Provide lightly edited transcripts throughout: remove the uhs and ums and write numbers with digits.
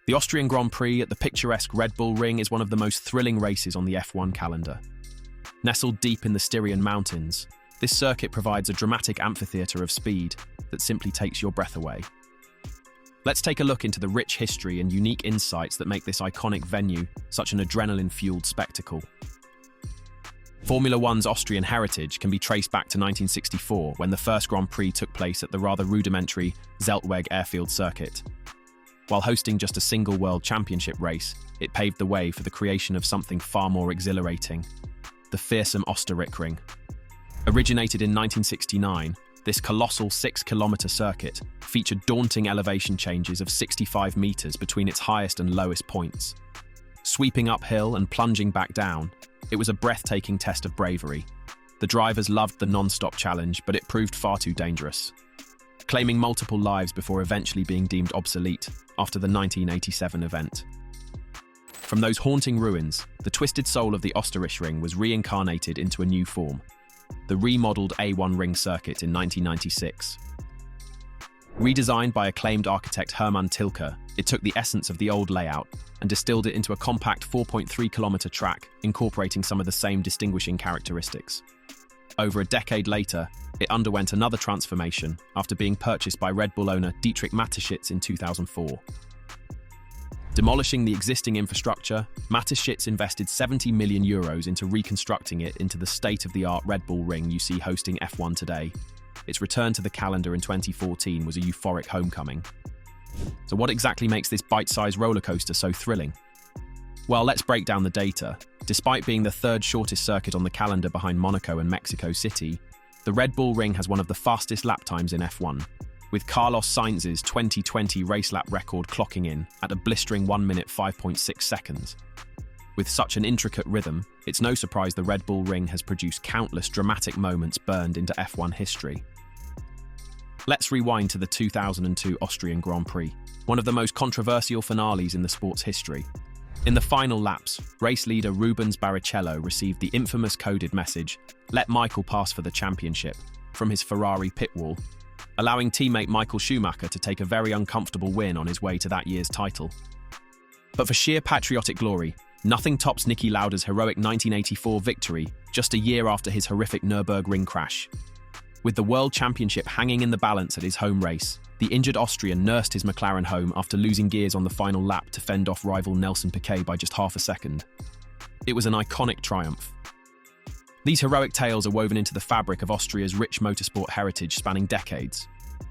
The Austrian Grand Prix at the picturesque Red Bull Ring is one of the most thrilling races on the F1 calendar. Nestled deep in the Styrian mountains, this circuit provides a dramatic amphitheatre of speed that simply takes your breath away. Let's take a look into the rich history and unique insights that make this iconic venue such an adrenaline-fueled spectacle. Formula One's Austrian heritage can be traced back to 1964, when the first Grand Prix took place at the rather rudimentary Zeltweg airfield circuit. While hosting just a single World Championship race, it paved the way for the creation of something far more exhilarating: the fearsome Österreichring. Originated in 1969, this colossal 6-kilometre circuit featured daunting elevation changes of 65 metres between its highest and lowest points. Sweeping uphill and plunging back down, it was a breathtaking test of bravery. The drivers loved the non-stop challenge, but it proved far too dangerous, claiming multiple lives before eventually being deemed obsolete after the 1987 event. From those haunting ruins, the twisted soul of the Österreichring was reincarnated into a new form: the remodeled A1 ring circuit in 1996. Redesigned by acclaimed architect Hermann Tilke, it took the essence of the old layout and distilled it into a compact 4.3-kilometre track, incorporating some of the same distinguishing characteristics. Over a decade later, it underwent another transformation after being purchased by Red Bull owner Dietrich Mateschitz in 2004. Demolishing the existing infrastructure, Mateschitz invested €70 million into reconstructing it into the state-of-the-art Red Bull Ring you see hosting F1 today. Its return to the calendar in 2014 was a euphoric homecoming. So what exactly makes this bite-sized roller coaster so thrilling? Well, let's break down the data. Despite being the third shortest circuit on the calendar behind Monaco and Mexico City, the Red Bull Ring has one of the fastest lap times in F1, with Carlos Sainz's 2020 race lap record clocking in at a blistering 1 minute 5.6 seconds. With such an intricate rhythm, it's no surprise the Red Bull Ring has produced countless dramatic moments burned into F1 history. Let's rewind to the 2002 Austrian Grand Prix, one of the most controversial finales in the sport's history. In the final laps, race leader Rubens Barrichello received the infamous coded message, "Let Michael pass for the championship," from his Ferrari pit wall, allowing teammate Michael Schumacher to take a very uncomfortable win on his way to that year's title. But for sheer patriotic glory, nothing tops Niki Lauda's heroic 1984 victory just a year after his horrific Nürburgring crash. With the World Championship hanging in the balance at his home race, the injured Austrian nursed his McLaren home after losing gears on the final lap to fend off rival Nelson Piquet by just half a second. It was an iconic triumph. These heroic tales are woven into the fabric of Austria's rich motorsport heritage spanning decades.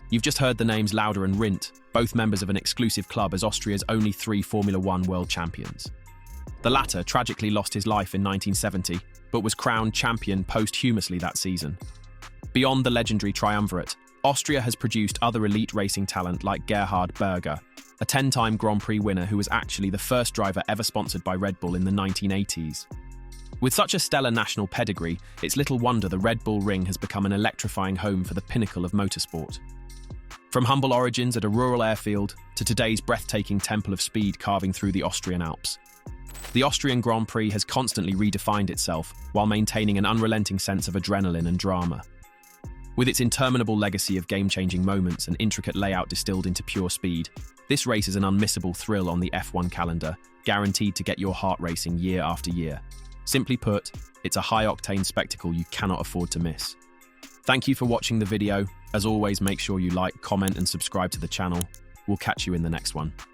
You've just heard the names Lauda and Rindt, both members of an exclusive club as Austria's only 3 Formula One world champions. The latter tragically lost his life in 1970, but was crowned champion posthumously that season. Beyond the legendary triumvirate, Austria has produced other elite racing talent like Gerhard Berger, a 10-time Grand Prix winner who was actually the first driver ever sponsored by Red Bull in the 1980s. With such a stellar national pedigree, it's little wonder the Red Bull Ring has become an electrifying home for the pinnacle of motorsport. From humble origins at a rural airfield to today's breathtaking temple of speed carving through the Austrian Alps, the Austrian Grand Prix has constantly redefined itself while maintaining an unrelenting sense of adrenaline and drama. With its interminable legacy of game-changing moments and intricate layout distilled into pure speed, this race is an unmissable thrill on the F1 calendar, guaranteed to get your heart racing year after year. Simply put, it's a high-octane spectacle you cannot afford to miss. Thank you for watching the video. As always, make sure you like, comment and subscribe to the channel. We'll catch you in the next one.